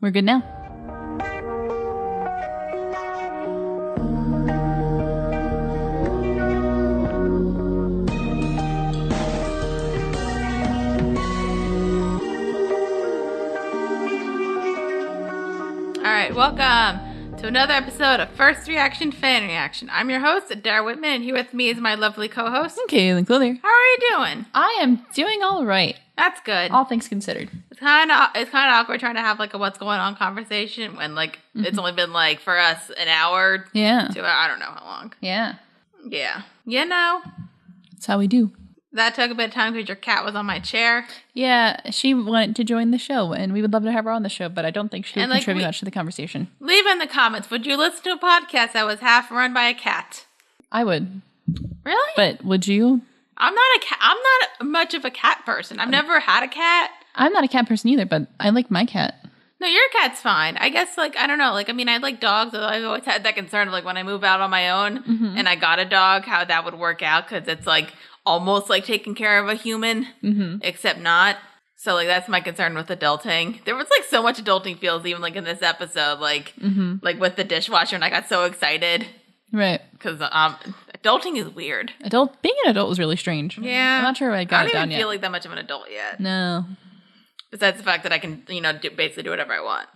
We're good now. All right, welcome to another episode of First Reaction Fan Reaction. I'm your host, Dara Whitman, and here with me is my lovely co-host, Cailin. How are you doing? I am doing all right. That's good. All things considered. It's kind of awkward trying to have like a what's going on conversation when like it's only been like for us an hour. Yeah. I don't know how long. Yeah. Yeah. You know. That's how we do. That took a bit of time because your cat was on my chair. Yeah, she wanted to join the show, and we would love to have her on the show, but I don't think she would contribute much to the conversation. Leave in the comments, would you listen to a podcast that was half run by a cat? I would. Really? But would you? I'm not much of a cat person. I've never had a cat. I'm not a cat person either, but I like my cat. No, your cat's fine. I guess, like, I don't know. Like, I mean, I like dogs. I've always had that concern of, like, when I move out on my own and I got a dog, how that would work out because it's, like, almost like taking care of a human, except not. So, like, that's my concern with adulting. There was, like, so much adulting feels even, like, in this episode, like with the dishwasher, and I got so excited. Right. Because adulting is weird. Being an adult was really strange. Yeah. I'm not sure I got it down yet. I don't even feel like that much of an adult yet. No. Besides the fact that I can, basically do whatever I want.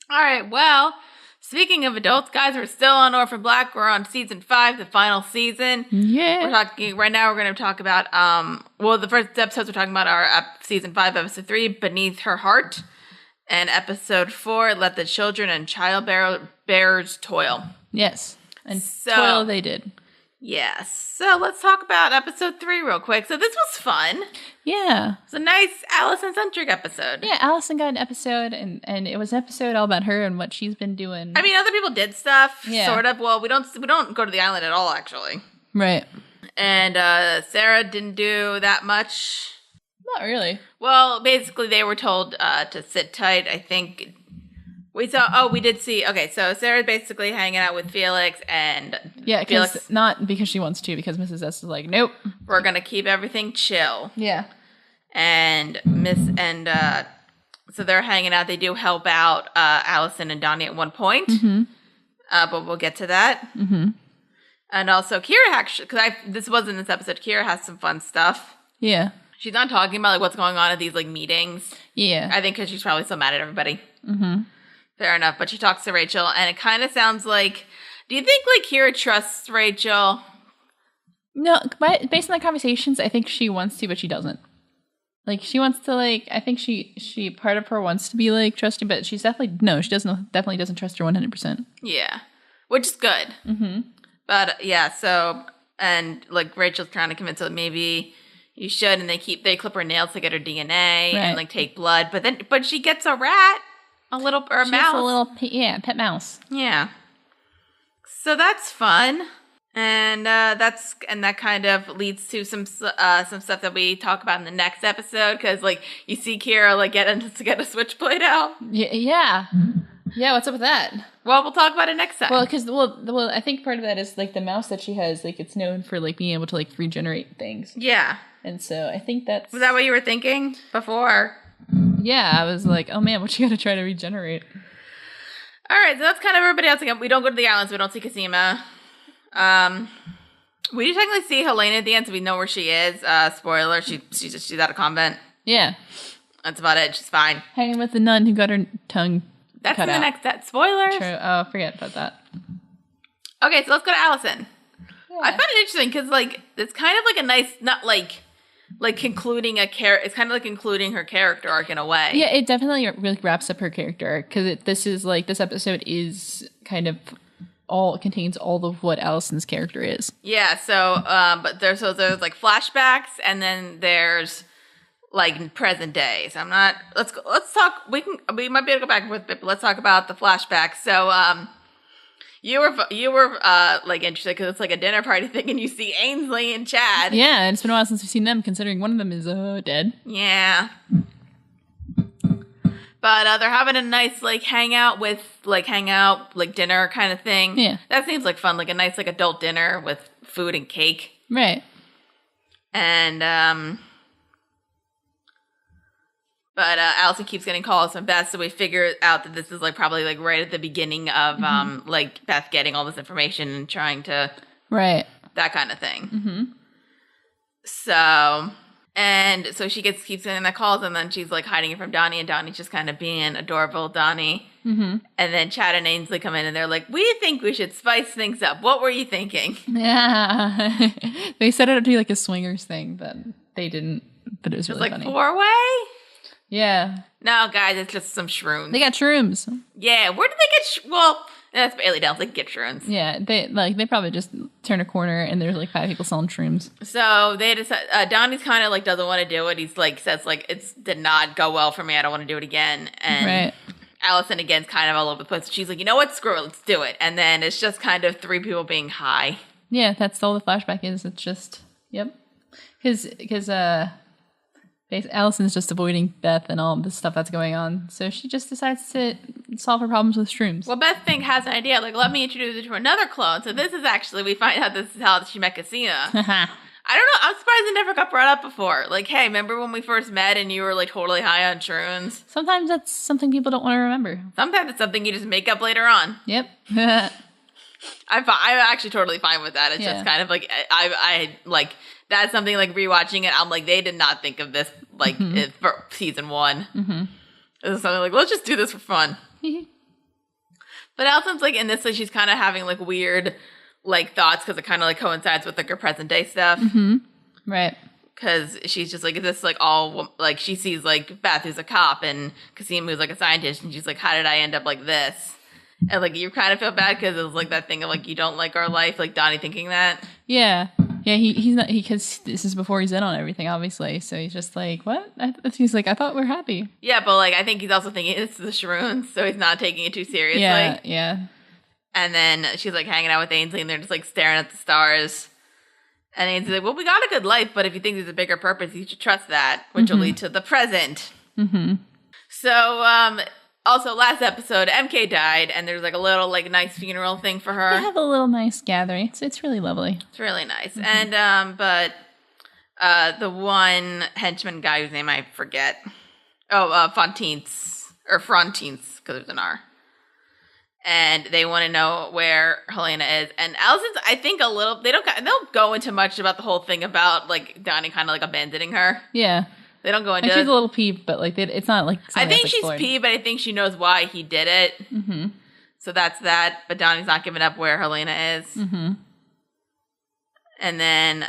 All right, well, speaking of adults, guys, we're still on Orphan Black. We're on season 5, the final season. Yeah. Right now we're going to talk about, the first episodes we're talking about are season 5, episode 3, Beneath Her Heart. And episode 4, Let the Children and Childbearers Toil. Yes. And Toil they did. Yes. So let's talk about episode 3 real quick. So this was fun. Yeah. It's a nice Allison-centric episode. Yeah, Allison got an episode, and it was an episode all about her and what she's been doing. I mean, other people did stuff, sort of. Well, we don't go to the island at all, actually. Right. And Sarah didn't do that much. Not really. Well, basically, they were told to sit tight. I think we did see. Okay, so Sarah's basically hanging out with Felix, and Felix, not because she wants to, because Mrs. S is like, nope, we're gonna keep everything chill. Yeah, and so they're hanging out. They do help out Allison and Donnie at one point, but we'll get to that. And also, Kira actually, because this wasn't in this episode. Kira has some fun stuff. Yeah, she's not talking about like what's going on at these like meetings. Yeah, I think because she's probably so mad at everybody. Fair enough, but she talks to Rachel, and it kind of sounds like, do you think, like, Kira trusts Rachel? No, based on the conversations, I think she wants to, but she doesn't. Like, she wants to, like, I think she part of her wants to be, like, trusting, but she's definitely doesn't trust her 100%. Yeah, which is good. But, yeah, so, and, like, Rachel's trying to convince her that maybe you should, and they clip her nails to get her DNA and, like, take blood, but she gets a rat. A mouse. A little, pet mouse. Yeah. So that's fun, and that kind of leads to some stuff that we talk about in the next episode, because like you see Kira like get a switchblade out. Yeah. What's up with that? Well, we'll talk about it next time. Well, because I think part of that is like the mouse that she has, like it's known for like being able to like regenerate things. Yeah. And so I think was that what you were thinking before? Yeah, I was like, oh man, what you gotta try to regenerate? All right, so that's kind of everybody else. Again, we don't go to the islands. We don't see Cosima. We do technically see Helena at the end, so we know where she is. Spoiler: she's at a convent. Yeah, that's about it. She's fine. Hanging with the nun who got her tongue. That's cut in the out. next. Spoilers. True. Oh, forget about that. Okay, so let's go to Allison. Yeah. I found it interesting because like it's kind of like a nice, not like concluding it's kind of like concluding her character arc in a way. Yeah, it definitely really wraps up her character arc, because this episode is kind of contains all of what Allison's character is. Yeah, so but there's like flashbacks, and then there's like present day. So let's talk, we might be able to go back and forth a bit, but let's talk about the flashbacks. So You were like interested because it's like a dinner party thing, and you see Ainsley and Chad. Yeah, and it's been a while since we've seen them, considering one of them is dead. Yeah, but they're having a nice like hangout dinner kind of thing. Yeah, that seems like fun, like a nice like adult dinner with food and cake. Right. And But Allison keeps getting calls from Beth, so we figure out that this is like probably like right at the beginning of like Beth getting all this information and trying to that kind of thing. Mm-hmm. So she keeps getting that calls, and then she's like hiding it from Donnie, and Donnie's just kind of being adorable Donnie. Mm-hmm. And then Chad and Ainsley come in, and they're like, "We think we should spice things up. What were you thinking?" Yeah, they set it up to be like a swingers thing, but they didn't. But it was really like funny. 4-way. Yeah. No, guys, it's just some shrooms. They got shrooms. Yeah, where did they get? Well, that's Bailey Downs. They get shrooms. Yeah, they probably just turn a corner and there's like 5 people selling shrooms. So they decide. Donnie's kind of like doesn't want to do it. He's like says like it did not go well for me. I don't want to do it again. And Allison again's kind of all over the place. She's like, you know what? Screw it. Let's do it. And then it's just kind of 3 people being high. Yeah, that's all the flashback is. It's just because Allison's just avoiding Beth and all the stuff that's going on. So she just decides to solve her problems with shrooms. Well, Beth has an idea. Like, let me introduce her to another clone. So this is actually, we find out this is how she met Cassina. I don't know. I'm surprised it never got brought up before. Like, hey, remember when we first met and you were like totally high on shrooms? Sometimes that's something people don't want to remember. Sometimes it's something you just make up later on. Yep. I'm actually totally fine with that. It's just kind of like, I like, that's something like rewatching it. I'm like, they did not think of this like for season 1. Mm-hmm. It's something like, let's just do this for fun. But Allison's like in this, like she's kind of having like weird like thoughts because it kind of like coincides with like her present day stuff. Mm-hmm. Right. Because she's just like, is this like all like she sees like Beth who's a cop and Kasim who's like a scientist, and she's like, how did I end up like this? And like you kind of feel bad because it was like that thing of like you don't like our life, like Donnie thinking that. Yeah. Yeah, he's not, because this is before he's in on everything, obviously. So he's just like, what? He's like, I thought we're happy. Yeah, but like, I think he's also thinking it's the shrooms, so he's not taking it too seriously. Yeah. And then she's like hanging out with Ainsley, and they're just like staring at the stars. And Ainsley's like, well, we got a good life, but if you think there's a bigger purpose, you should trust that, which will lead to the present. Mm-hmm. So, also, last episode, MK died, and there's like a little like nice funeral thing for her. They have a little nice gathering. It's really lovely. It's really nice. Mm-hmm. And but the one henchman guy whose name I forget. Frontines, because there's an R. And they want to know where Helena is. And Allison's, I think, a little. They don't go into much about the whole thing about like Donnie kind of like abandoning her. Yeah. They don't go into. Like she's a little peeved, but like it's not like. I think she's peeved, but I think she knows why he did it. Mm-hmm. So that's that. But Donnie's not giving up where Helena is. Mm-hmm. And then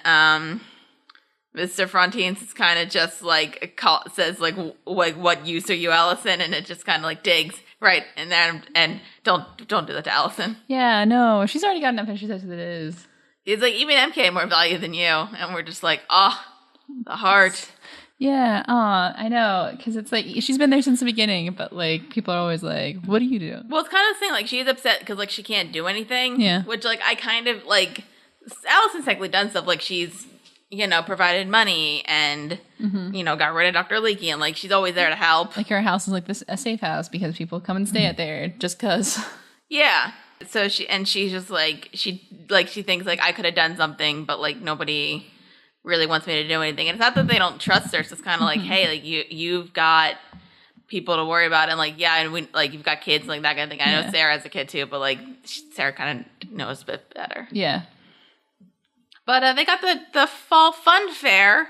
Mr. Frontines is kind of just like says like what use are you, Allison? And it just kind of like digs right and then and don't do that to Allison. Yeah, no, she's already got enough issues as it is. He's like, even MK more value than you, and we're just like, oh, the heart. Yeah, I know, because it's like, she's been there since the beginning, but like, people are always like, what do you do? Well, it's kind of the thing, like, she's upset because, like, she can't do anything. Yeah. Which, like, I kind of, like, Allison's technically done stuff, like, she's, you know, provided money and, you know, got rid of Dr. Leakey, and, like, she's always there to help. Like, her house is, like, a safe house because people come and stay out there just because. Yeah. So she's just, like, she thinks, like, I could have done something, but, like, nobody really wants me to do anything. And it's not that they don't trust her. It's just kind of like, hey, like you've got people to worry about, and like, yeah, and we like you've got kids, like that kind of thing. I know Sarah has a kid too, but like Sarah kind of knows a bit better. Yeah. But they got the fall fun fair.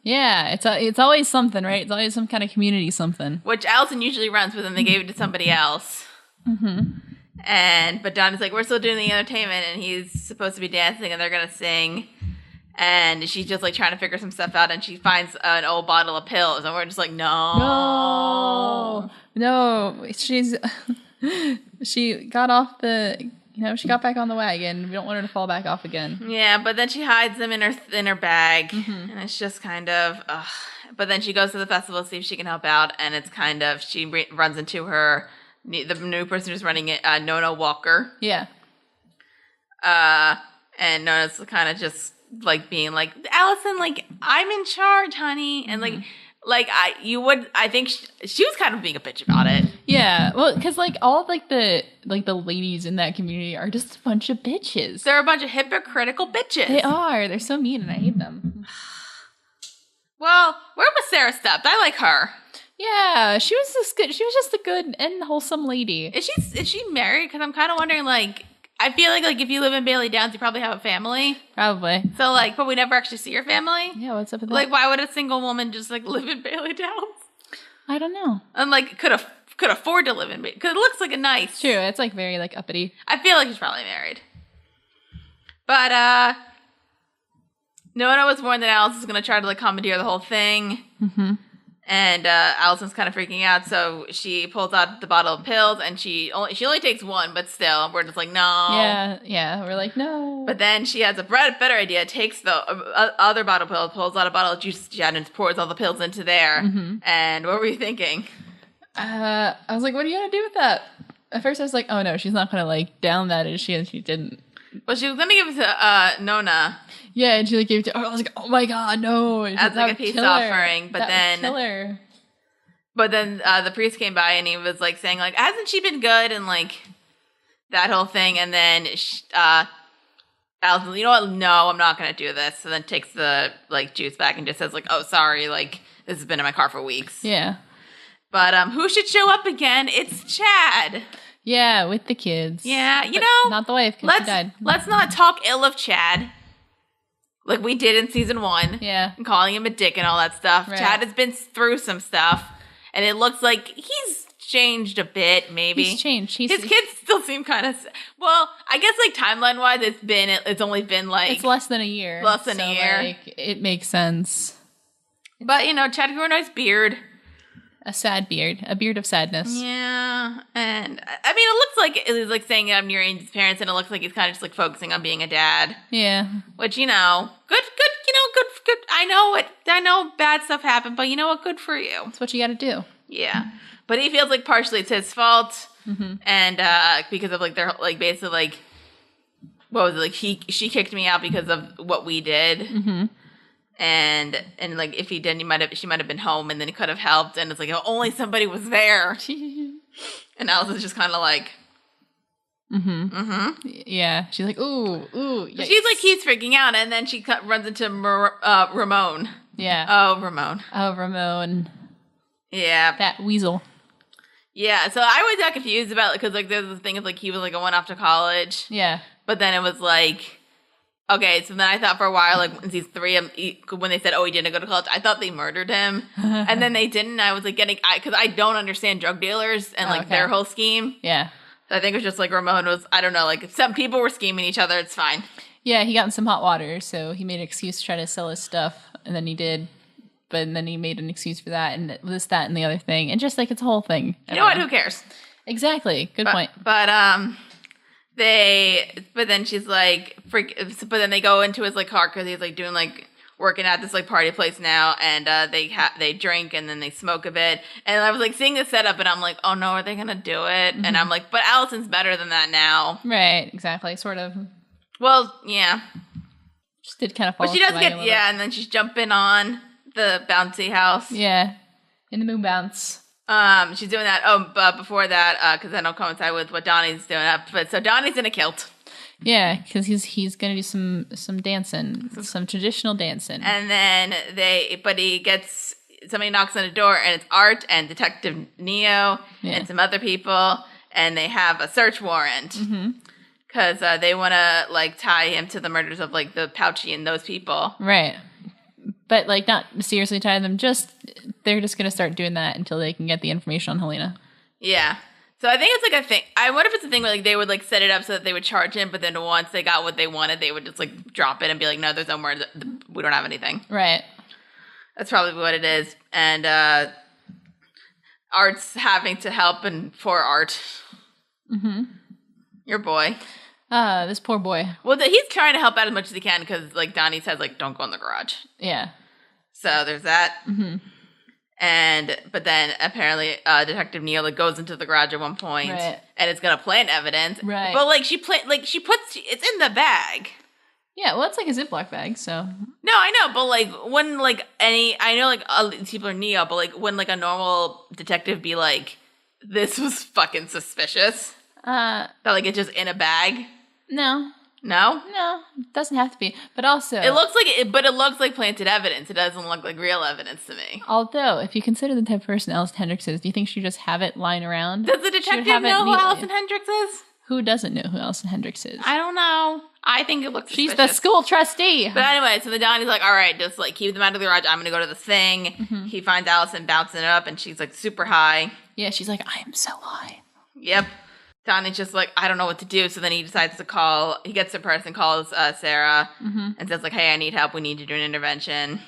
Yeah, it's always something, right? It's always some kind of community something. Which Allison usually runs, but then they gave it to somebody else. Mm-hmm. But Donnie's like, we're still doing the entertainment, and he's supposed to be dancing, and they're gonna sing. And she's just, like, trying to figure some stuff out, and she finds an old bottle of pills, and we're just like, no. She got off she got back on the wagon. We don't want her to fall back off again. Yeah, but then she hides them in her bag, and it's just kind of, But then she goes to the festival to see if she can help out, and it's kind of, she runs into the new person who's running it, Nona Walker. Yeah. And Nona's kind of just, like, being like, Allison, like, I'm in charge, honey. And, I think she was kind of being a bitch about it. Yeah. Well, because, like, all of, the ladies in that community are just a bunch of bitches. They're a bunch of hypocritical bitches. They are. They're so mean, and I hate them. Well, where was Sarah stepped? I like her. Yeah, she was just good. She was just a good and wholesome lady. Is she married? Because I'm kind of wondering, like, I feel like if you live in Bailey Downs, you probably have a family. Probably. So, like, but we never actually see your family. Yeah, what's up with that? Like, why would a single woman just, like, live in Bailey Downs? I don't know. And, like, could afford to live in Bailey. Because it looks like a nice. True, it's, like, very, like, uppity. I feel like she's probably married. But, Nona was warned that Alice is going to try to, like, commandeer the whole thing. Mm-hmm. And Allison's kind of freaking out, so she pulls out the bottle of pills, and she only takes one, but still, we're just like, no. Yeah, we're like, no. But then she has a better idea, takes the other bottle of pills, pulls out a bottle of juice she had, and pours all the pills into there. Mm-hmm. And what were you thinking? I was like, what are you going to do with that? At first I was like, oh no, she's not going to, like, down that, is she? And she didn't. Well, she was going to give it to Nona. Yeah, and she like gave it to her. I was like, oh my god, no. As like a peace offering. But then the priest came by and he was like saying like, hasn't she been good? And like that whole thing. And then Allison, you know what? No, I'm not going to do this. So then takes the like juice back and just says like, oh, sorry. Like this has been in my car for weeks. Yeah. But who should show up again? It's Chad. Yeah, with the kids. Yeah, you know. Not the wife because she died. Let's not talk ill of Chad. Like we did in season 1. Yeah. And calling him a dick and all that stuff. Right. Chad has been through some stuff. And it looks like he's changed a bit, maybe. He's changed. His kids still seem kind of... Well, I guess like timeline-wise, it's only been like... It's less than a year. Less than a year. Like, it makes sense. But, you know, Chad grew a nice beard. A sad beard. A beard of sadness. Yeah. And, I mean, it looks like it was like saying I'm near his parents, and it looks like he's kind of just like focusing on being a dad. Yeah. Which, you know, good. I know bad stuff happened, but you know what? Good for you. That's what you got to do. Yeah. But he feels like partially it's his fault. Mm-hmm. And because of like their, like basically like, what was it? Like she kicked me out because of what we did. Mm-hmm. And like if he didn't, she might have been home, and then he could have helped. And it's like, if only somebody was there. And Allison's just kind of like, yeah. She's like, ooh. Yikes. She's like, he's freaking out, and then she runs into Ramon. Yeah. Oh, Ramon. Yeah. That weasel. Yeah. So I was that confused about it because like there's the thing of like he was like going off to college. Yeah. But then it was like. Okay, so then I thought for a while, like, in season 3, when they said, oh, he didn't go to college, I thought they murdered him. And then they didn't. I was, like, because I don't understand drug dealers and, like, their whole scheme. Yeah. So I think it was just, like, Ramon was, I don't know, like, some people were scheming each other. It's fine. Yeah, he got in some hot water, so he made an excuse to try to sell his stuff. And then he did. But then he made an excuse for that and this, that, and the other thing. And just, like, it's a whole thing. You know what? Who cares? Exactly. Good point. But then she's like, but then they go into his like car because he's like doing like working at this like party place now, and they drink and then they smoke a bit, and I was like seeing the setup, and I'm like, oh no, are they gonna do it? Mm-hmm. And I'm like, but Allison's better than that now, right? Exactly, sort of. Well, yeah, just did kind of fall. But she does get and then she's jumping on the bouncy house, yeah, in the moon bounce. She's doing that. Oh, but before that, because that'll coincide with what Donnie's doing. But so Donnie's in a kilt. Yeah, because he's gonna do some dancing, some traditional dancing. And then somebody knocks on the door, and it's Art and Detective Neo and some other people, and they have a search warrant because they want to like tie him to the murders of like the Pouchy and those people, right? But, like, not seriously tie them, they're just going to start doing that until they can get the information on Helena. Yeah. So I think it's, like, a thing. I wonder if it's a thing where, like, they would, like, set it up so that they would charge him, but then once they got what they wanted, they would just, like, drop it and be like, no, there's no more, we don't have anything. Right. That's probably what it is. And Art's having to help, and poor Art. Mm-hmm. Your boy. This poor boy. Well, he's trying to help out as much as he can because, like, Donnie says, like, don't go in the garage. Yeah. So there's that. Mm-hmm. But then apparently Detective Neo like goes into the garage at one point, right. And it's gonna plant evidence. Right. But like she puts it's in the bag. Yeah, well, it's like a Ziploc bag, so. No, I know, but like when like I know like people are Neo, but like when like a normal detective be like, this was fucking suspicious. That like it's just in a bag. No. No? No, it doesn't have to be. But also, It looks like planted evidence. It doesn't look like real evidence to me. although, if you consider the type of person Alison Hendricks is, do you think she'd just have it lying around? Does the detective know who Alison Hendricks is? Who doesn't know who Alison Hendricks is? I don't know. I think it looks She's suspicious. the school trustee. But anyway, so the Donnie's like, all right, just like keep them out of the garage. I'm going to go to this thing. Mm-hmm. He finds Allison bouncing it up and she's like super high. Yeah, she's like, I am so high. Yep. Donnie's just like, I don't know what to do. So then he decides to call. He gets the person, calls Sarah and says like, hey, I need help. We need to do an intervention.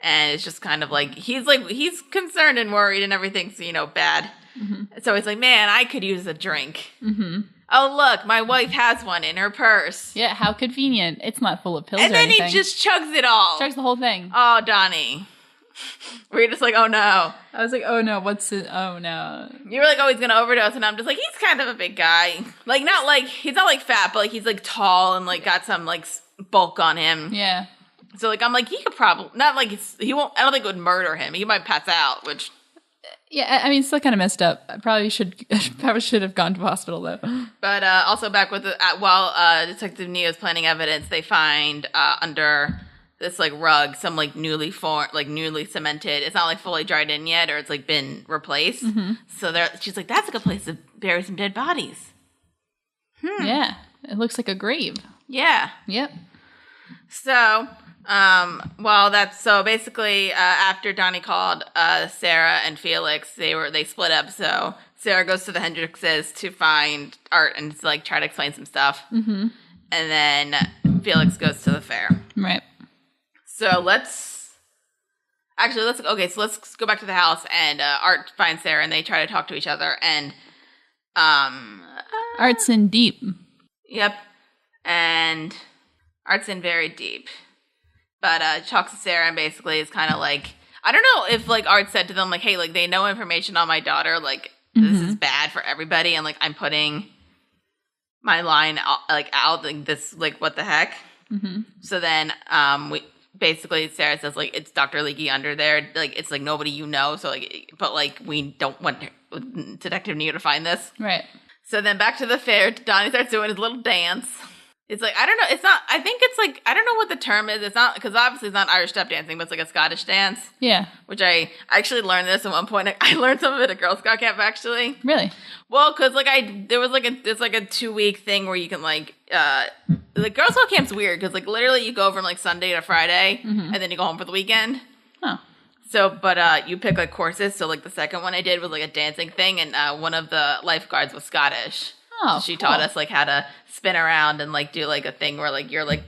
And it's just kind of like, he's concerned and worried and everything's, bad. Mm-hmm. So he's like, man, I could use a drink. Mm-hmm. Oh, look, my wife has one in her purse. Yeah, how convenient. It's not full of pills and or then anything. he just chugs it all. Chugs the whole thing. Oh, Donnie. We're just like, oh, no. I was like, oh, no, what's it? Oh, no. You were like, oh, he's going to overdose. And I'm just like, he's kind of a big guy. Like, he's not like fat, but like he's like tall and like got some like bulk on him. Yeah. So like, I'm like, he could probably, not like, he won't, I don't think it would murder him. He might pass out, which... Yeah, I mean, it's still kind of messed up. I probably should have gone to hospital, though. But also back with while Detective Neo's planning evidence, they find under this like rug some like newly cemented. It's not like fully dried in yet, or it's like been replaced. Mm-hmm. So she's like, that's a good place to bury some dead bodies. Yeah, it looks like a grave. Yeah. Yep. So. Basically, after Donnie called Sarah and Felix, they split up. So Sarah goes to the Hendrickses to find Art and to, like, try to explain some stuff. Mm-hmm. And then Felix goes to the fair. Right. So let's go back to the house, and Art finds Sarah, and they try to talk to each other, and Art's in deep. Yep. And Art's in very deep. But talks to Sarah and basically is kind of like, I don't know if like Art said to them like, hey, like they know information on my daughter, like this is bad for everybody, and like I'm putting my line out like this, like what the heck. Mm-hmm. So then we basically Sarah says like it's Dr. Leakey under there, like it's like nobody so like but like we don't want Detective Neo to find this, right? So then back to the fair, Donnie starts doing his little dance. It's like, I don't know, it's not, I think it's like, I don't know what the term is. It's not, because obviously it's not Irish step dancing, but it's like a Scottish dance. Yeah. Which I actually learned this at one point. I learned some of it at Girl Scout camp, actually. Really? Well, because like there was like it's like a 2-week thing where you can like, the Girl Scout camp's weird, because like literally you go from like Sunday to Friday, and then you go home for the weekend. Oh. So, but you pick like courses. So like the second one I did was like a dancing thing, and one of the lifeguards was Scottish. Oh, so she taught us like how to spin around and like do like a thing where like you're like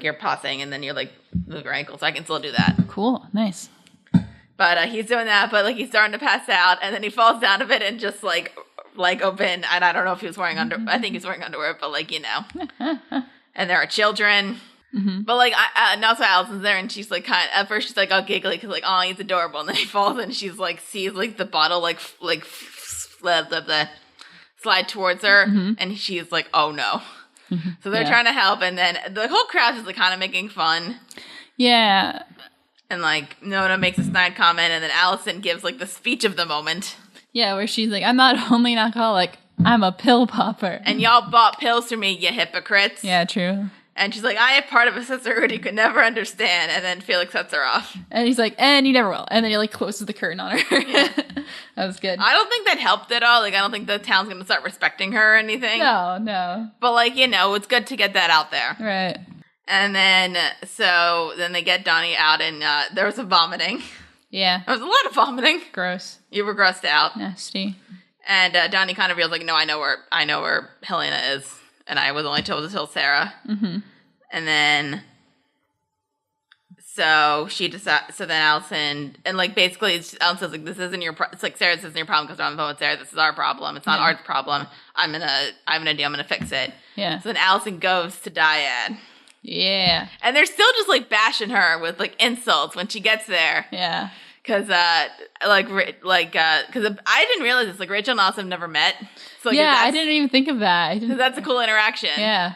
you're pausing and then you're like move your ankles. So I can still do that. Cool, nice. But he's doing that, but like he's starting to pass out, and then he falls down a bit and just like open. And I don't know if he was wearing I think he's wearing underwear, but like and there are children. Mm-hmm. But like now so Allison's there, and she's like at first she's like all giggly because like oh he's adorable, and then he falls and she's like sees like the bottle slide towards her, and she's like, oh no. So they're trying to help, and then the whole crowd is like kind of making fun. Yeah. And like Nona makes a snide comment, and then Allison gives like the speech of the moment. Yeah, where she's like, I'm not only an alcoholic, I'm a pill popper. And y'all bought pills for me, you hypocrites. Yeah, true. And she's like, I am part of a sisterhood you could never understand. And then Felix cuts her off. And he's like, and you never will. And then he like closes the curtain on her. Yeah. That was good. I don't think that helped at all. Like, I don't think the town's going to start respecting her or anything. No. But like, it's good to get that out there. Right. And then, so then they get Donnie out, and there was some vomiting. Yeah. There was a lot of vomiting. Gross. You were grossed out. Nasty. And Donnie kind of feels like, no, I know where Helena is. And I was only told to tell Sarah. Mm-hmm. And then, so she decides, so then Allison, and like basically Allison says like, this isn't your it's like Sarah, this isn't your problem because I'm on the phone with Sarah, this is our problem. It's not Art's problem. I'm gonna fix it. Yeah. So then Allison goes to Dyad. Yeah. And they're still just like bashing her with like insults when she gets there. Yeah. Because, I didn't realize this. Like, Rachel and Austin have never met. So, like, I didn't even think of that. Because that's a cool interaction. Yeah.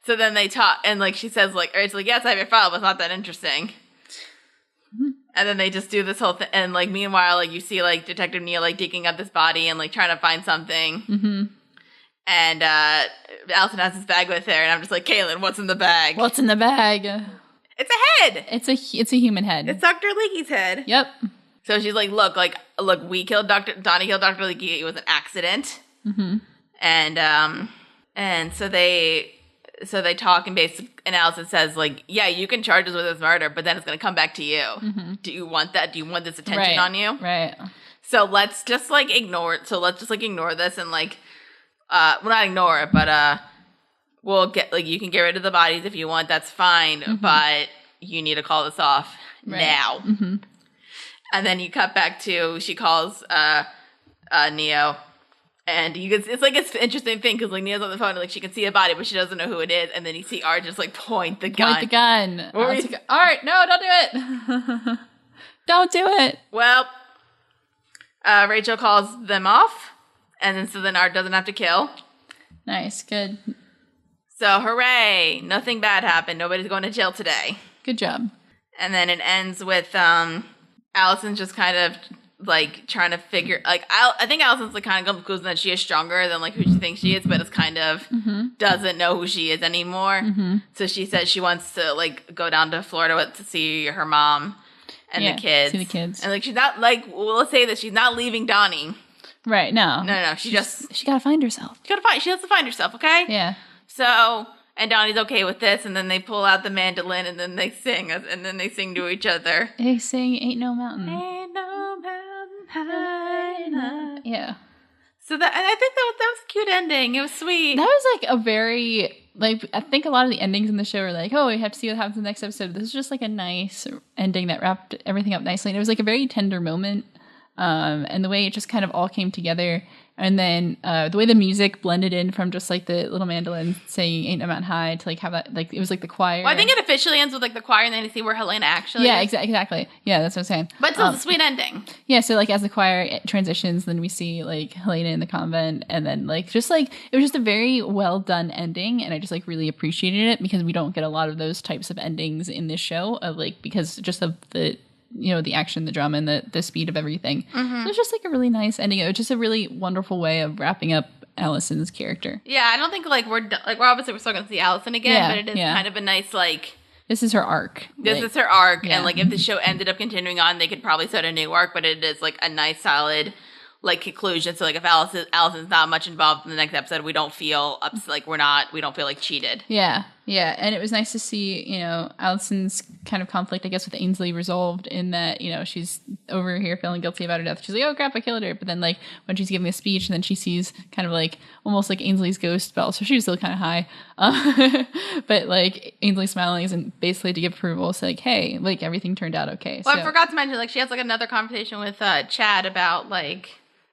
So then they talk, and, like, she says, like, Rachel's like, yes, I have your file, but it's not that interesting. Mm-hmm. And then they just do this whole thing. And, like, meanwhile, like, you see, like, Detective Neil, like, digging up this body and, like, trying to find something. Mm-hmm. And Allison has his bag with her, and I'm just like, Cailin, what's in the bag? What's in the bag? It's a head. It's a human head. It's Dr. Leakey's head. Yep. So she's like, look, we killed Donnie killed Dr. Leakey. It was an accident. Mm-hmm. And so they talk, and Allison says, like, yeah, you can charge us with this murder, but then it's going to come back to you. Mm-hmm. Do you want that? Do you want this attention on you? Right. So let's just, like, ignore it. So let's just, like, ignore this and, like, well, not ignore it, but we'll get, like, you can get rid of the bodies if you want. That's fine, mm-hmm. but you need to call this off now. Mm-hmm. And then you cut back to, she calls Neo. And it's like it's an interesting thing because like Neo's on the phone and like she can see a body but she doesn't know who it is, and then you see Art just like point the gun. Art, no, don't do it. Don't do it. Well, Rachel calls them off, and then Art doesn't have to kill. Nice, good. So hooray! Nothing bad happened. Nobody's going to jail today. Good job. And then it ends with Allison's just kind of like trying to figure, like, I think Allison's like kind of concluding that she is stronger than like who she thinks she is, but it's kind of doesn't know who she is anymore. Mm-hmm. So she says she wants to like go down to Florida to see her mom and the kids. See the kids. And like she's not like, well, let's say that she's not leaving Donnie. Right, no. No, she gotta find herself. She has to find herself, okay? Yeah. So, and Donnie's okay with this, and then they pull out the mandolin, and then they sing to each other. They sing Ain't No Mountain. Ain't no mountain high enough. Yeah. So I think that was a cute ending. It was sweet. That was like a very, like, I think a lot of the endings in the show are like, oh, we have to see what happens in the next episode. This is just like a nice ending that wrapped everything up nicely. And it was like a very tender moment. And the way it just kind of all came together. And then the way the music blended in from just like the little mandolin saying Ain't No Mountain High to like have that, like it was like the choir. Well, I think it officially ends with like the choir and then you see where Helena actually is. Exactly. Yeah, that's what I'm saying. But it's a sweet ending. Yeah, so like as the choir transitions, then we see like Helena in the convent, and then like just like it was just a very well done ending, and I just like really appreciated it because we don't get a lot of those types of endings in this show of like because just of the the action, the drama, and the speed of everything. Mm-hmm. So it's just like a really nice ending. It was just a really wonderful way of wrapping up Allison's character. Yeah, I don't think like we're obviously we're still gonna see Allison again, but it is kind of a nice like this is her arc. This is her arc, and like if the show ended up continuing on, they could probably start a new arc. But it is like a nice solid like conclusion. So like if Allison's not much involved in the next episode, we don't feel we don't feel like cheated. Yeah, and it was nice to see Allison's kind of conflict, I guess, with Ainsley resolved in that she's over here feeling guilty about her death. She's like, oh crap, I killed her. But then like when she's giving a speech, and then she sees kind of like almost like Ainsley's ghost spell, so she's still kind of high, but like Ainsley smiling isn't basically to give approval. It's like, hey, like everything turned out okay. Well, I forgot to mention like she has like another conversation with Chad about like.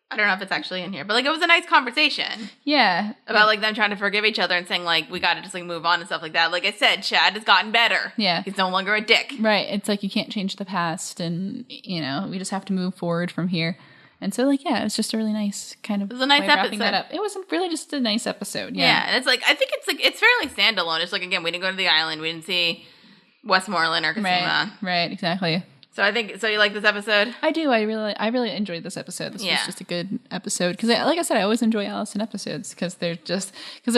I don't know if it's actually in here, but like it was a nice conversation. Yeah. About like them trying to forgive each other and saying like we got to just like move on and stuff like that. Like I said, Chad has gotten better. Yeah. He's no longer a dick. Right. It's like you can't change the past, and we just have to move forward from here. And so like it's just a really nice kind of. It was a nice episode. Wrapping that up. It was really just a nice episode. Yeah. Yeah, and it's like I think it's fairly standalone. It's like again we didn't go to the island, we didn't see Westmoreland or Cosima. Right. Exactly. So you like this episode? I do. I really enjoyed this episode. This was just a good episode because, like I said, I always enjoy Allison episodes because they're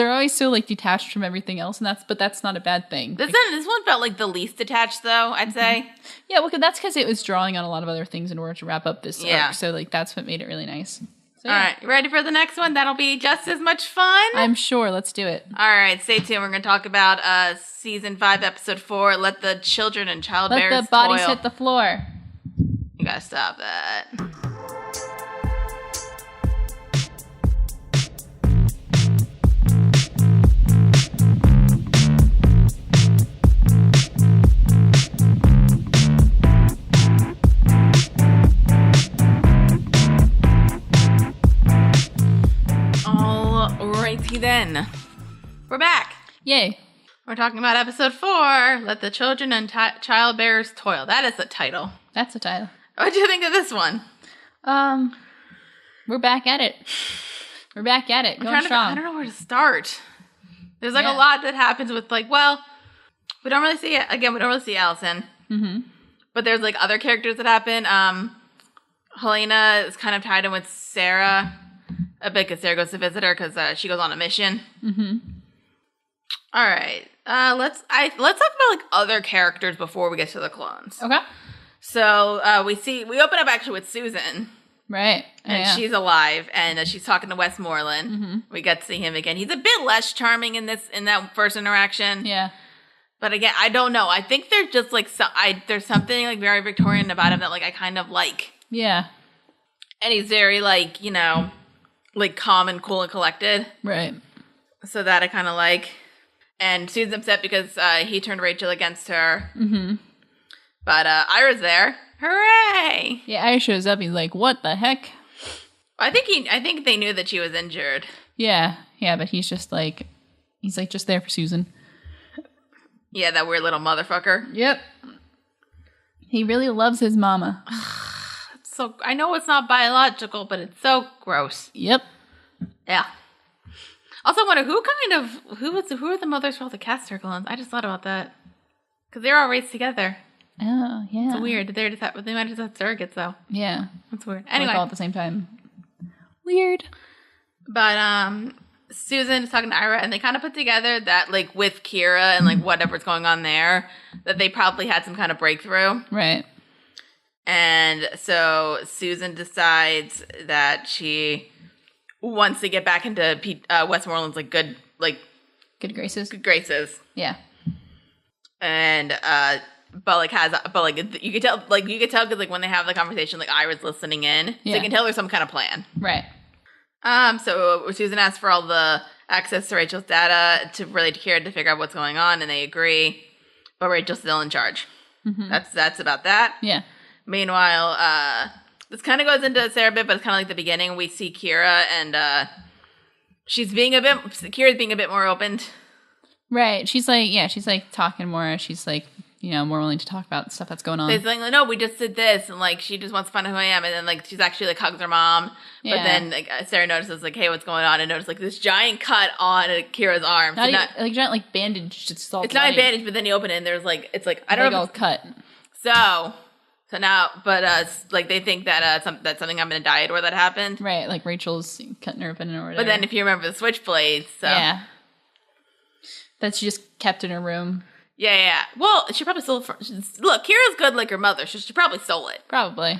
always so like detached from everything else, and that's not a bad thing. This one felt like the least detached, though. I'd say. Yeah, well, that's because it was drawing on a lot of other things in order to wrap up this arc. So like that's what made it really nice. So, all right, you ready for the next one? That'll be just as much fun. I'm sure. Let's do it. All right, stay tuned. We're going to talk about season 5, episode 4. Let the children and childbearers Let the bodies toil. hit the floor. You gotta stop that. Alrighty then. We're back. Yay. We're talking about episode 4, Let the Children and Childbearers Toil. That is the title. That's the title. What do you think of this one? We're back at it. Going strong. I don't know where to start. There's like a lot that happens with like, well, we don't really see Allison. Mm-hmm. But there's like other characters that happen. Helena is kind of tied in with Sarah. a bit because Sarah goes to visit her because she goes on a mission. Mm-hmm. All right. Let's talk about like other characters before we get to the clones. Okay. So we open up actually with Susan. Right. And she's alive, and she's talking to Westmoreland. Mm-hmm. We get to see him again. He's a bit less charming in that first interaction. Yeah. But again, I don't know. I think they're just like there's something like very Victorian about him that like I kind of like. Yeah. And he's very like, you know, like calm and cool and collected. Right. So that I kind of like. And Susan's upset because he turned Rachel against her. Mm-hmm. But Ira's there. Hooray! Yeah, Ira shows up. He's like, "What the heck?" I think they knew that she was injured. Yeah, but he's just like just there for Susan. Yeah, that weird little motherfucker. Yep. He really loves his mama. So I know it's not biological, but it's so gross. Yep. Yeah. Also, I wonder who are the mothers for all the cat circles? I just thought about that because they're all raised together. Oh, yeah. It's weird. They might just have surrogates, though. Yeah. That's weird. Anyway. Like all at the same time. Weird. But Susan is talking to Ira, and they kind of put together that, like, with Kira and, like, whatever's going on there, that they probably had some kind of breakthrough. Right. And so Susan decides that she wants to get back into Westmoreland's, like, good graces. Good graces. Yeah. And, you could tell because like when they have the conversation, like Ira's listening in, so you can tell there's some kind of plan. Right. So Susan asks for all the access to Rachel's data to relate to Kira to figure out what's going on, and they agree. But Rachel's still in charge. Mm-hmm. That's about that. Yeah. Meanwhile, this kind of goes into Sarah a bit, but it's kind of like the beginning. We see Kira, and Kira's being a bit more open. Right. She's like talking more. She's like, you know, more willing to talk about stuff that's going on. They're like, no, we just did this, and like she just wants to find out who I am, and then like she's actually like hugs her mom, but then like Sarah notices like, hey, what's going on? And notices like this giant cut on Kira's arm. Not giant like bandage. It's all bloody. Not a bandage, but then you open it and there's like it's like I don't know. All cut. So now, but like they think that that's something happened in diet or that happened. Right, like Rachel's cutting her open or whatever. But then if you remember the switchblades, so yeah, that she just kept in her room. Yeah. Well, she probably stole it from... Look, Kira's good like her mother, so she probably stole it. Probably.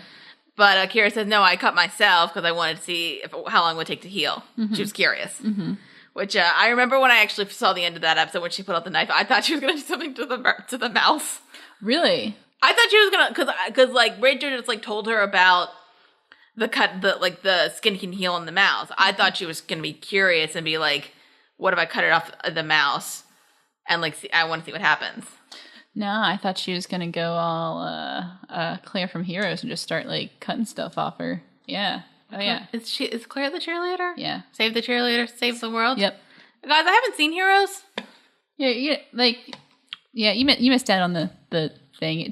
But Kira says, no, I cut myself because I wanted to see how long it would take to heal. Mm-hmm. She was curious. Mm-hmm. Which I remember when I actually saw the end of that episode when she put out the knife, I thought she was going to do something to the mouse. Really? I thought she was going to... Because like, Rachel just like told her about the skin can heal in the mouse. I thought she was going to be curious and be like, what if I cut it off the mouse? And, like, I want to see what happens. No, I thought she was going to go all Claire from Heroes and just start, like, cutting stuff off her. Yeah. Oh, yeah. Is Claire the cheerleader? Yeah. Save the cheerleader, save the world? Yep. Guys, I haven't seen Heroes. Yeah, you missed out on the thing.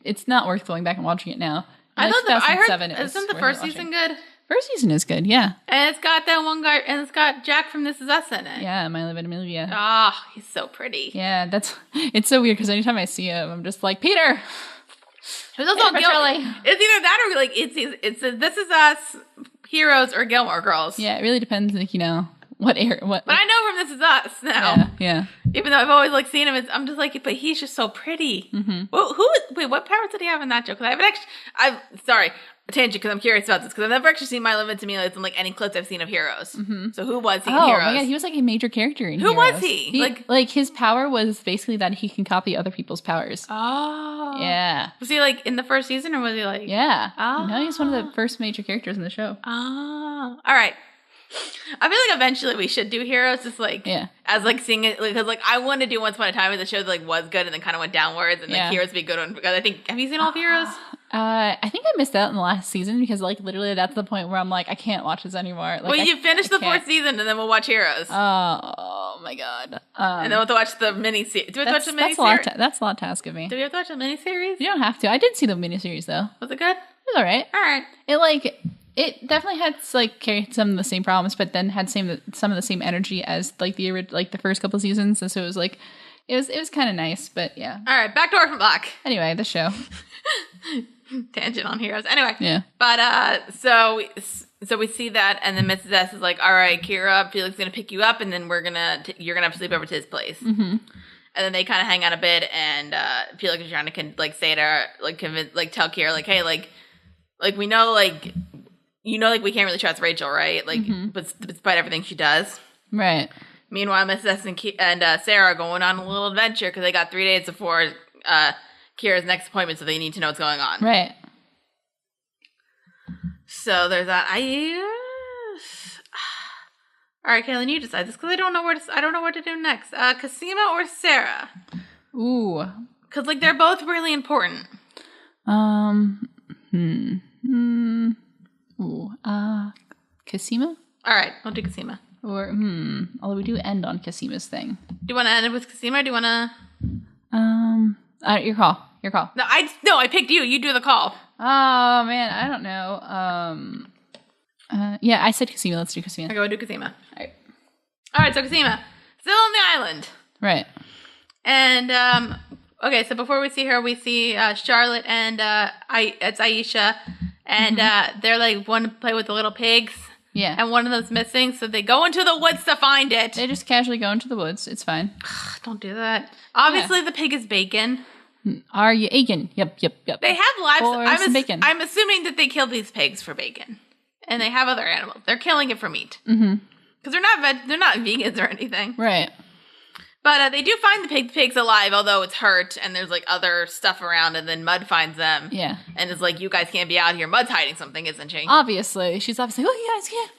It's not worth going back and watching it now. I heard, isn't the first season good? First season is good, yeah. And it's got that one guy, and it's got Jack from This Is Us in it. Yeah, Milo Ventimiglia. Ah, he's so pretty. Yeah, it's so weird because anytime I see him, I'm just like, Peter! It's also it's either that or like it's This Is Us, Heroes, or Gilmore Girls. Yeah, it really depends, like, you know, what. But I know from This Is Us now. Yeah. Even though I've always like seen him, I'm just like, but he's just so pretty. Mm-hmm. Well, what powers did he have in that show? Because sorry, a tangent, because I'm curious about this, because I've never actually seen Milo Ventimiglia in like any clips I've seen of Heroes. Mm-hmm. So who was he in Heroes? Oh my god, he was like a major character in Heroes. Who was he? Like his power was basically that he can copy other people's powers. Oh. Yeah. Was he like in the first season, or was he like... Yeah. Oh. No, he's one of the first major characters in the show. Oh. All right. I feel like eventually we should do Heroes, just like as like seeing it, because like I want to do Once Upon a Time as a show that like was good and then kind of went downwards, and like Heroes would be a good one, because I think, have you seen all of Heroes? I think I missed out in the last season because like literally that's the point where I'm like, I can't watch this anymore. Like, well, you finish the fourth season and then we'll watch Heroes. Oh my god! And then we'll have to watch the mini-series. Do we have to watch the mini-series? That's a lot to ask of me. Do we have to watch the mini-series? You don't have to. I did see the mini-series though. Was it good? It was alright. Alright. It definitely had like carried some of the same problems, but then had some of the same energy as like the first couple of seasons. And so it was like, It was kind of nice, but yeah. All right, back to Orphan Black. Anyway, the show. Tangent on heroes. Anyway. Yeah. But so we see that, and then Mrs. S is like, all right, Kira, Felix is going to pick you up, and then you're going to have to sleep over to his place. Mm-hmm. And then they kind of hang out a bit, and Felix is trying to like say to her, like convince, like tell Kira, like, hey, like we know, like, you know, like we can't really trust Rachel, right? Like, but despite everything she does, right. Meanwhile, Mrs. S and Sarah are going on a little adventure because they got 3 days before Kira's next appointment, so they need to know what's going on. Right. So there's that. All right, Cailin, you decide this because I don't know what to do next. Cosima or Sarah? Ooh. Because like they're both really important. Ooh. Cosima? All right, I'll do Cosima. Or although we do end on Cosima's thing. Do you want to end it with Cosima? Or do you want to? Your call. Your call. No, I picked you. You do the call. Oh man, I don't know. Yeah, I said Cosima. Let's do Cosima. Okay, we'll do Cosima. All right, so Cosima, still on the island. Right. And okay, so before we see her, we see Charlotte and it's Aisha, and they're like want to play with the little pigs. Yeah. And one of them's missing, so they go into the woods to find it. They just casually go into the woods. It's fine. Don't do that. Obviously, the pig is bacon. Are you Aiken? Yep. They have lives. Bacon. I'm assuming that they killed these pigs for bacon, and they have other animals. They're killing it for meat. Mm-hmm. Because they're not vegans or anything. Right. But they do find the pig's alive, although it's hurt, and there's like other stuff around, and then Mud finds them. Yeah. And it's like, you guys can't be out here. Mud's hiding something, isn't she? Obviously. She's obviously, you guys can't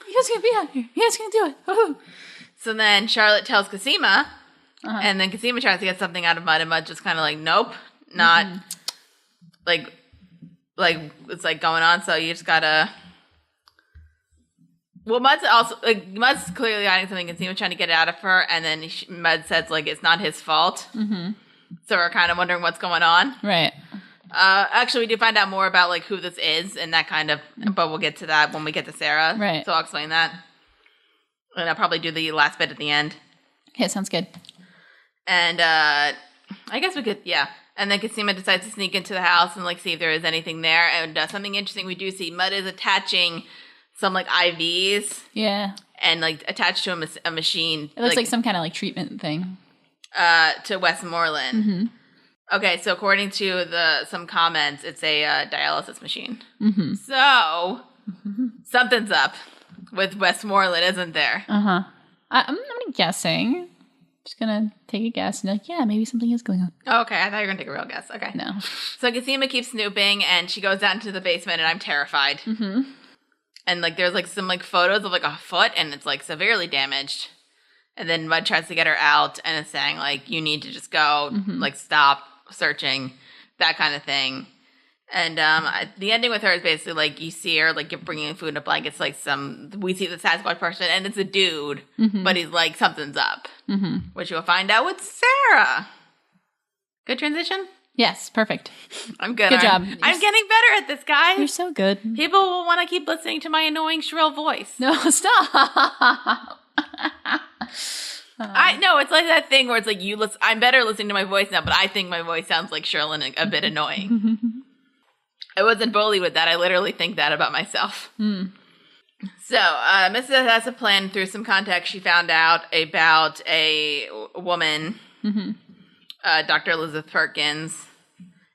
be out here. You guys can't do it. Woo-hoo. So then Charlotte tells Cosima, and then Cosima tries to get something out of Mud, and Mud just kind of like, nope, not, like, it's like going on, so you just gotta... Well, Mud's clearly hiding something, and Cosima's trying to get it out of her, and then Mud says, like, it's not his fault. Mm-hmm. So we're kind of wondering what's going on. Right. Actually, we do find out more about, like, who this is, and that kind of, but we'll get to that when we get to Sarah. Right. So I'll explain that. And I'll probably do the last bit at the end. Yeah, sounds good. And, I guess we could, yeah. And then Cosima decides to sneak into the house and, like, see if there is anything there. And something interesting we do see, Mud is attaching some, like, IVs. Yeah. And, like, attached to a machine. It looks like some kind of, like, treatment thing. To Westmoreland. Mm-hmm. Okay, so according to some comments, it's a dialysis machine. Mm-hmm. So, something's up with Westmoreland, isn't there? Uh-huh. I'm guessing. Just gonna take a guess and be like, yeah, maybe something is going on. Oh, okay, I thought you were gonna take a real guess. Okay. No. So Cosima keeps snooping, and she goes down to the basement, and I'm terrified. Mm-hmm. And, like, there's, like, some, like, photos of, like, a foot, and it's, like, severely damaged. And then Mud tries to get her out, and is saying, like, you need to just go, like, stop searching, that kind of thing. And the ending with her is basically, like, you see her, like, bringing food in a blanket. It's, like, we see the Sasquatch person, and it's a dude, but he's, like, something's up. Mm-hmm. Which you'll find out with Sarah. Good transition? Yes, perfect. I'm good. Good job. I'm getting better at this, guys. You're so good. People will want to keep listening to my annoying, shrill voice. No, stop. I know, it's like that thing where it's like, I'm better listening to my voice now, but I think my voice sounds like shrill and a bit annoying. I wasn't bullied with that. I literally think that about myself. So, Mrs. has a plan through some contacts she found out about a woman, Dr. Elizabeth Perkins,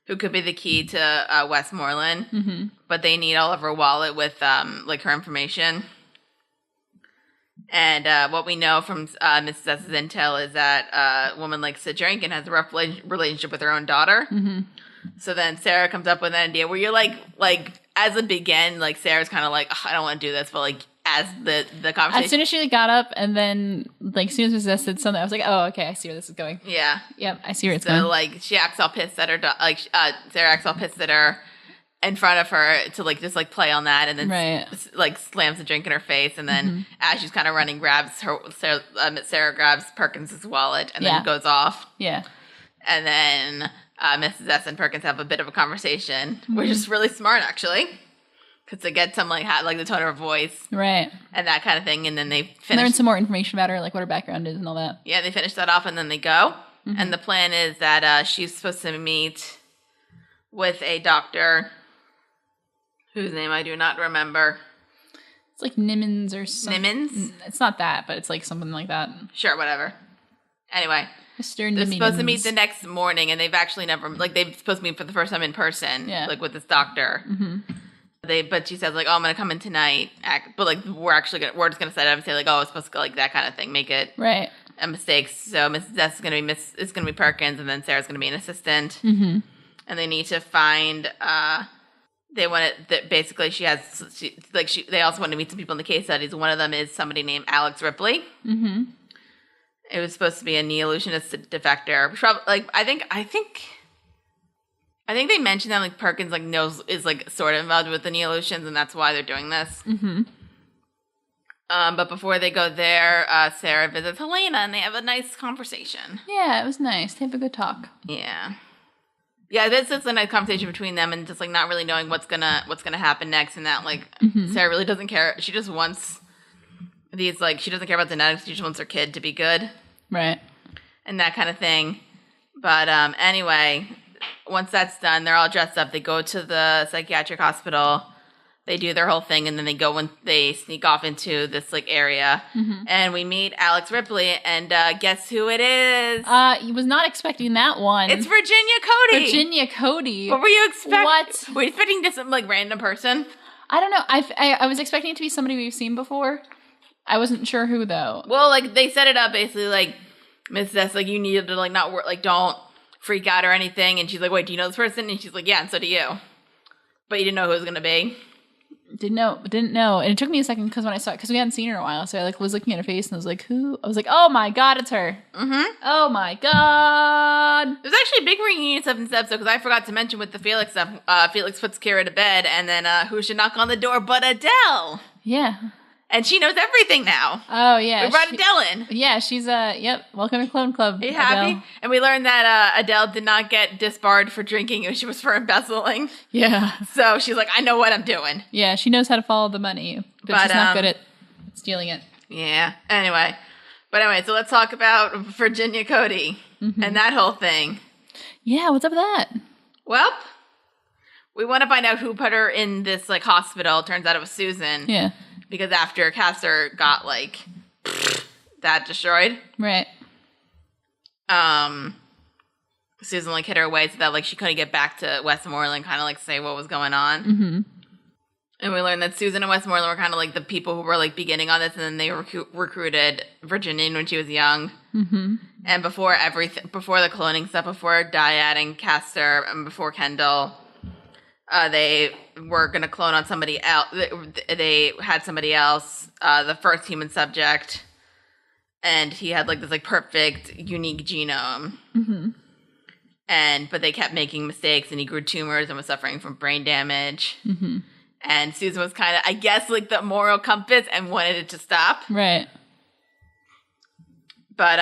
who could be the key to Westmoreland, but they need all of her wallet with, like, her information. And what we know from Mrs. S's intel is that a woman like Sid Rankin has a rough relationship with her own daughter. So then Sarah comes up with an idea where you're like as it began, like Sarah's kind of like, I don't want to do this, but like as the conversation. As soon as she got up and then like as soon as Mrs. S said something, I was like, oh, okay, I see where this is going. Yeah. Yep, I see where it's going. So like she acts all pissed at her, Sarah acts all pissed at her in front of her to like just like play on that, and then like slams a drink in her face, and then as she's kind of running, Sarah grabs Perkins' wallet and then goes off. Yeah, and then Mrs. S and Perkins have a bit of a conversation, which is really smart actually, because they get some like the tone of her voice, right, and that kind of thing, and then they learn some more information about her, like what her background is and all that. Yeah, they finish that off, and then they go. And the plan is that she's supposed to meet with a doctor whose name I do not remember. It's like Nimmons or something. Nimmons? It's not that, but it's like something like that. Sure, whatever. Anyway. Mr. They're supposed to meet Nimmons. the next morning, and they've actually never, like, they're supposed to meet for the first time in person, like, with this doctor. But she says, like, oh, I'm going to come in tonight. But, like, we're just going to set it up and say, like, oh, it's supposed to go like that kind of thing. Make it right. a mistake. So Mrs. S is going to be Perkins, and then Sarah's going to be an assistant. And they need to find, they want it, basically they also want to meet some people in the case studies. One of them is somebody named Alex Ripley. It was supposed to be a neo-illusionist defector. Like, I think they mentioned that, like, Perkins, like, is, like, sort of involved with the neo-illusions, and that's why they're doing this. But before they go there, Sarah visits Helena, and they have a nice conversation. Yeah, it was nice. They have a good talk. Yeah. Yeah, this is a nice conversation between them, and just, like, not really knowing what's gonna happen next, and that, like, Sarah really doesn't care. She just wants these, like, she doesn't care about the genetics. She just wants her kid to be good. Right. And that kind of thing. But anyway, once that's done, they're all dressed up. They go to the psychiatric hospital. They do their whole thing, and then they sneak off into this, like, area. And we meet Alex Ripley, and guess who it is? You was not expecting that one. It's Virginia Cody. Virginia Cody. What were you expecting? What? Were you expecting just some, like, random person? I don't know. I was expecting it to be somebody we've seen before. I wasn't sure who, though. Well, like, they set it up basically like, Mrs. S, like, you need to, like, not work, like, don't freak out or anything. And she's like, wait, do you know this person? And she's like, yeah, and so do you. But you didn't know who it was going to be. Didn't know. And it took me a second because when I saw it, because we hadn't seen her in a while. So I, like, was looking at her face and I was like, who? I was like, oh my God, it's her. Oh my God. There's actually a big reunion stuff in this episode because I forgot to mention with the Felix stuff. Felix puts Kira to bed, and then who should knock on the door but Adele? Yeah. And she knows everything now. Oh, yeah. We brought Adele in. Yeah, she's, yep, welcome to Clone Club. Are you Adele. happy? And we learned that Adele did not get disbarred for drinking. She was for embezzling. Yeah. So she's like, I know what I'm doing. Yeah, she knows how to follow the money, but she's not good at stealing it. Yeah. Anyway. So let's talk about Virginia Cody and that whole thing. Yeah, what's up with that? Well, we want to find out who put her in this, like, hospital. Turns out it was Susan. Yeah. Because after Castor got, like, that destroyed. Right. Susan, like, hid her away so that, like, she couldn't get back to Westmoreland, kind of, like, say what was going on. And we learned that Susan and Westmoreland were kind of, like, the people who were, like, beginning on this, and then they recruited Virginia when she was young. And before the cloning stuff, before Dyad and Castor, and before Kendall, they were going to clone on somebody else. They had somebody else, the first human subject, and he had, like, this, like, perfect, unique genome. But they kept making mistakes, and he grew tumors and was suffering from brain damage. And Susan was kind of, I guess, like, the moral compass and wanted it to stop. Right. But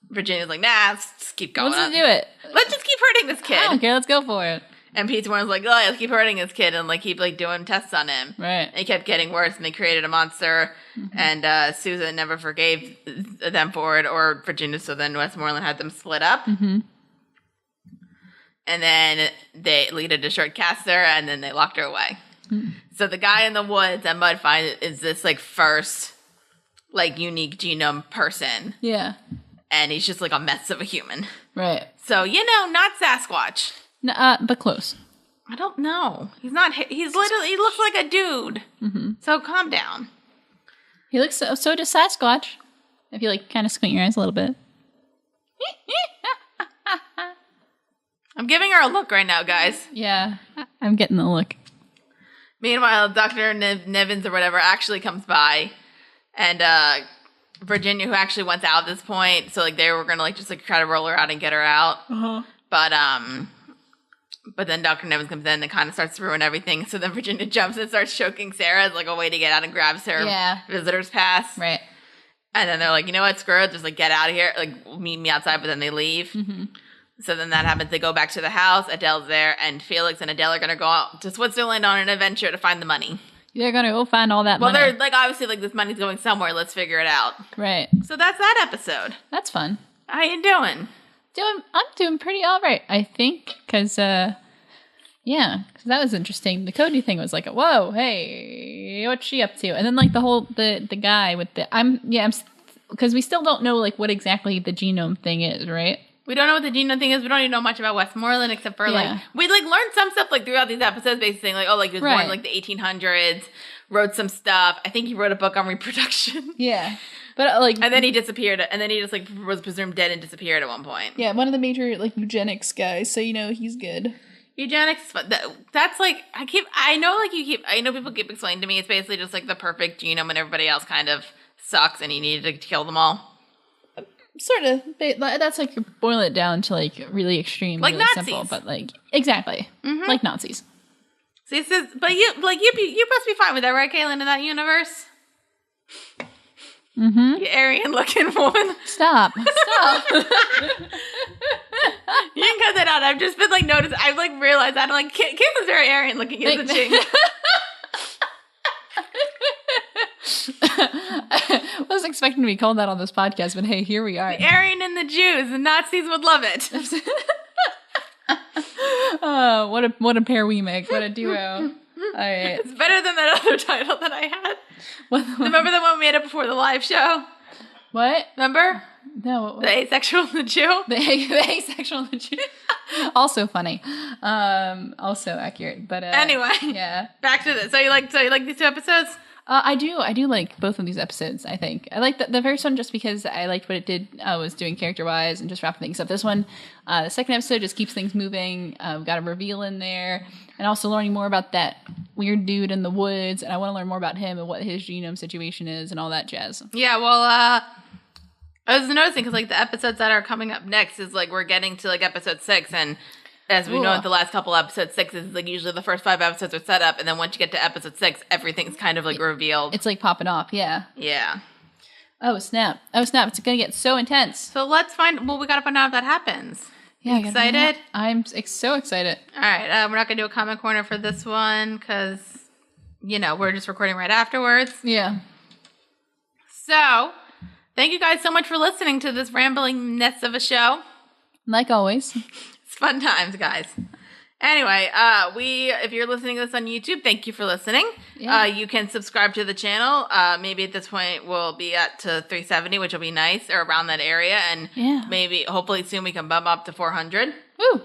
Virginia's like, nah, let's just keep going. Let's just do it. Let's just keep hurting this kid. I don't care. Let's go for it. And Pete's one was like, oh, let's keep hurting this kid and, like, keep, like, doing tests on him. Right. And it kept getting worse, and they created a monster, and Susan never forgave them for it, or Virginia, so then Westmoreland had them split up. And then Lita destroyed Castor, and then they locked her away. So the guy in the woods that Mud finds is this, like, first, like, unique genome person. Yeah. And he's just, like, a mess of a human. Right. So, you know, not Sasquatch. No, but close. I don't know. He's not. He's literally. He looks like a dude. So calm down. He looks so does Sasquatch. If you, like, kind of squint your eyes a little bit. I'm giving her a look right now, guys. Yeah, I'm getting the look. Meanwhile, Dr. Nevins or whatever actually comes by, and Virginia, who actually wants out at this point, so, like, they were gonna, like, just, like, try to roll her out and get her out. But then Dr. Nevins comes in and kind of starts to ruin everything. So then Virginia jumps and starts choking Sarah as, like, a way to get out, and grabs her visitor's pass. Right. And then they're like, you know what, screw it, just, like, get out of here. Like, meet me outside, but then they leave. So then that happens. They go back to the house. Adele's there, and Felix and Adele are going to go out to Switzerland on an adventure to find the money. They're going to go find all that money. Well, they're, like, obviously, like, this money's going somewhere. Let's figure it out. Right. So that's that episode. That's fun. How you doing? I'm doing pretty all right, I think, because that was interesting. The Cody thing was like, whoa, hey, what's she up to? And then like the whole the guy with the because we still don't know like what exactly the genome thing is, right? We don't know what the genome thing is. We don't even know much about Westmoreland except for like we like learned some stuff like throughout these episodes, basically like he was born in like the 1800s, wrote some stuff. I think he wrote a book on reproduction. Yeah. But like, and then he disappeared, and then he just like was presumed dead and disappeared at one point. Yeah, one of the major like eugenics guys, so he's good. Eugenics, that's like I know people keep explaining to me it's basically just like the perfect genome, and everybody else kind of sucks, and he needed to kill them all. Sort of. That's like boil it down to like really extreme, like really Nazis. Simple, but like exactly like Nazis. See, but you must be fine with that, right, Cailin? In that universe. Mm-hmm. You Aryan-looking woman. Stop. You can cut that out. I've just been like noticing. I've like realized that I'm like Caitlin's very Aryan-looking, isn't she? I wasn't expecting to be called that on this podcast, but hey, here we are. The Aryan and the Jews, and Nazis would love it. Oh, what a pair we make! What a duo! All right, it's better than that other title that I had. Remember the one we made up before the live show? What? Remember? No. What? The Asexual and the Jew? The Asexual and the Jew. Also funny. Also accurate. But anyway. Yeah. Back to this. So you like these two episodes? I do like both of these episodes, I think. I like the first one just because I liked what it did, was doing character-wise and just wrapping things up. This one, the second episode just keeps things moving. We've got a reveal in there. And also learning more about that weird dude in the woods. And I want to learn more about him and what his genome situation is and all that jazz. Yeah, well, I was noticing because, like, the episodes that are coming up next is, like, we're getting to, like, episode 6. And as we know, the last couple episodes, 6 is, like, usually the first 5 episodes are set up. And then once you get to episode 6, everything's kind of, like, revealed. It's, like, popping off, yeah. Yeah. Oh, snap. It's going to get so intense. So let's we got to find out if that happens. Yeah, excited? I'm so excited. All right, we're not going to do a comment corner for this one because, we're just recording right afterwards. Yeah. So, thank you guys so much for listening to this rambling-ness of a show. Like always. It's fun times, guys. Anyway, if you're listening to this on YouTube, thank you for listening. Yeah. You can subscribe to the channel. Maybe at this point we'll be at to 370, which will be nice, or around that area. And maybe, hopefully soon we can bump up to 400. Woo!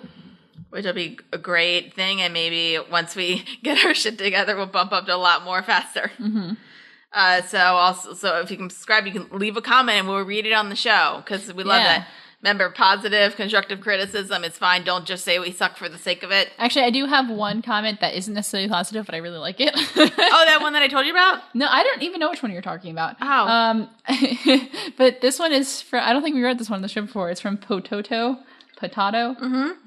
Which will be a great thing. And maybe once we get our shit together, we'll bump up to a lot more faster. Mm-hmm. So if you can subscribe, you can leave a comment and we'll read it on the show because we love that. Remember, positive, constructive criticism is fine. Don't just say we suck for the sake of it. Actually, I do have one comment that isn't necessarily positive, but I really like it. Oh, that one that I told you about? No, I don't even know which one you're talking about. Oh. But this one is from, I don't think we read this one on the show before. It's from Potato,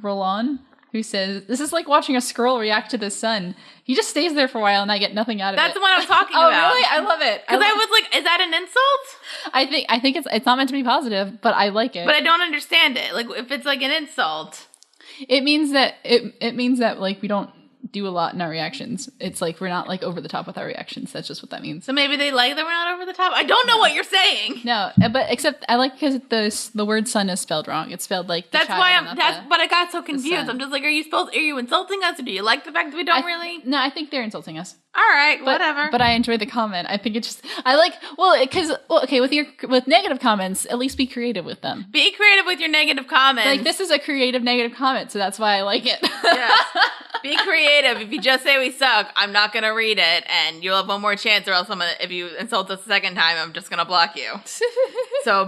Roland, who says, "This is like watching a squirrel react to the sun. He just stays there for a while and I get nothing out of it." That's the one I was talking about. Oh, really? I love it. Because I was like, is that an insult? I think it's not meant to be positive, but I like it. But I don't understand it. Like, if it's like an insult. It means that it means that like we don't do a lot in our reactions. It's like we're not like over the top with our reactions. That's just what that means. So maybe they like that we're not over the top? I don't know what you're saying. No, but except I like because the word sun is spelled wrong. It's spelled like but I got so confused. I'm just like, are you insulting us, or do you like the fact that we don't really? No, I think they're insulting us. All right, whatever. But I enjoy the comment. I think with negative comments, at least be creative with them. Be creative with your negative comments. Like, this is a creative negative comment, so that's why I like it. Yes. Be creative. If you just say we suck, I'm not going to read it, and you'll have one more chance, or else if you insult us a second time, I'm just going to block you. So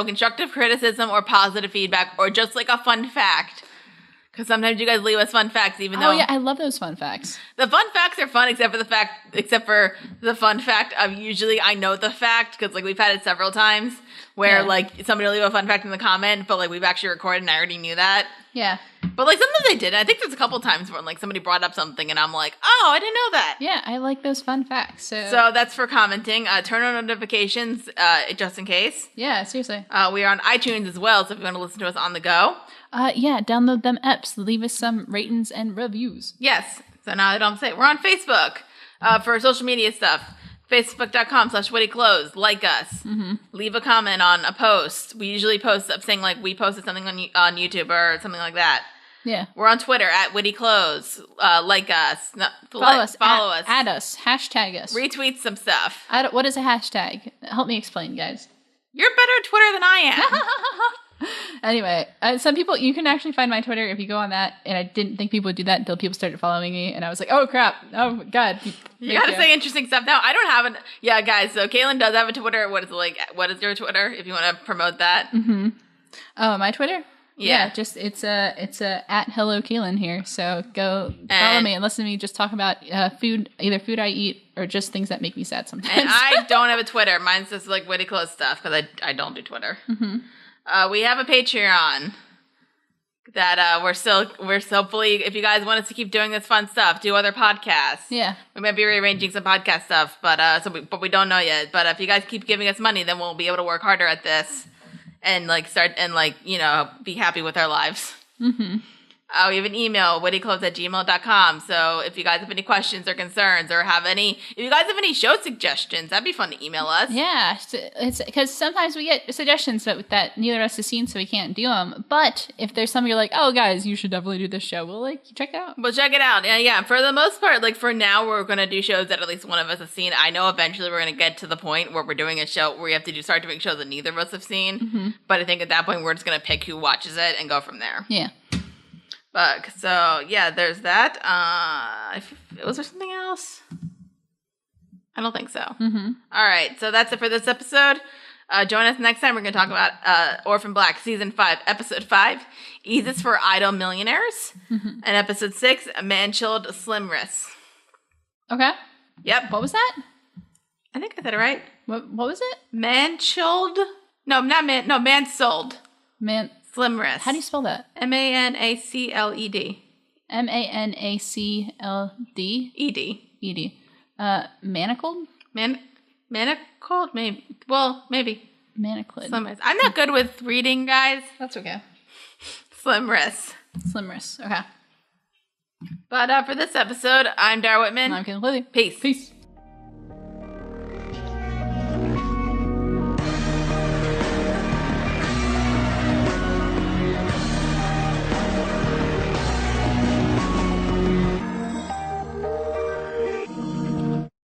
constructive criticism or positive feedback or just like a fun fact. Because sometimes you guys leave us fun facts, even though... Oh, yeah, I love those fun facts. The fun facts are fun, except for the fun fact of usually I know the fact, because, like, we've had it several times, where, like, somebody will leave a fun fact in the comment, but, like, we've actually recorded and I already knew that. Yeah. But, like, sometimes I did. I think there's a couple times when, like, somebody brought up something and I'm like, oh, I didn't know that. Yeah, I like those fun facts. So that's for commenting. Turn on notifications, just in case. Yeah, seriously. We are on iTunes as well, so if you want to listen to us on the go. Yeah, download them apps. Leave us some ratings and reviews. Yes. So now I don't say it. We're on Facebook for social media stuff. Facebook.com/wittyclothes. Like us. Leave a comment on a post. We usually post up saying like we posted something on YouTube or something like that. Yeah. We're on Twitter @wittyclothes. Like us. Follow us. Follow us. Add us. Hashtag us. Retweet some stuff. What is a hashtag? Help me explain, guys. You're better at Twitter than I am. Anyway, some people, you can actually find my Twitter if you go on that, and I didn't think people would do that until people started following me, and I was like, oh crap, oh god. You gotta say interesting stuff. No, I don't have an, yeah guys, so Cailin does have a Twitter. What is your Twitter, if you want to promote that? Oh, my Twitter? Yeah. Just, it's at Hello Cailin here, so go follow me and listen to me just talk about food, either food I eat, or just things that make me sad sometimes. And I don't have a Twitter. Mine's just like Witty Clothes stuff, because I don't do Twitter. We have a Patreon that we're still fully, if you guys want us to keep doing this fun stuff, do other podcasts. Yeah. We might be rearranging some podcast stuff, but we don't know yet. But if you guys keep giving us money, then we'll be able to work harder at this and be happy with our lives. We have an email, wittyclothes@gmail.com. So if you guys have any questions or concerns, or if you guys have any show suggestions, that'd be fun to email us. Yeah, it's because sometimes we get suggestions that neither of us has seen, so we can't do them. But if there's some you're like, oh guys, you should definitely do this show, we'll check it out. We'll check it out. Yeah. For the most part, for now, we're gonna do shows that at least one of us has seen. I know eventually we're gonna get to the point where we're doing a show where we have to start doing shows that neither of us have seen. But I think at that point we're just gonna pick who watches it and go from there. Yeah. So yeah, there's that. Was there something else? I don't think so. All right, so that's it for this episode. Join us next time. We're going to talk about Orphan Black Season 5, Episode 5, Eases for Idle Millionaires, and Episode 6, Man-Chilled Slimress. Okay. Yep. What was that? I think I said it right. What was it? Man-Chilled? No, not man. No, Man-Sold. Slimress. How do you spell that? MANACLED. MANACLD? ED. Manacled? Manacled? Maybe. Well, maybe. Manacled. Slimress. I'm not good with reading, guys. That's okay. Slimress. Okay. But for this episode, I'm Dara Whitman. I'm Cailin. Peace.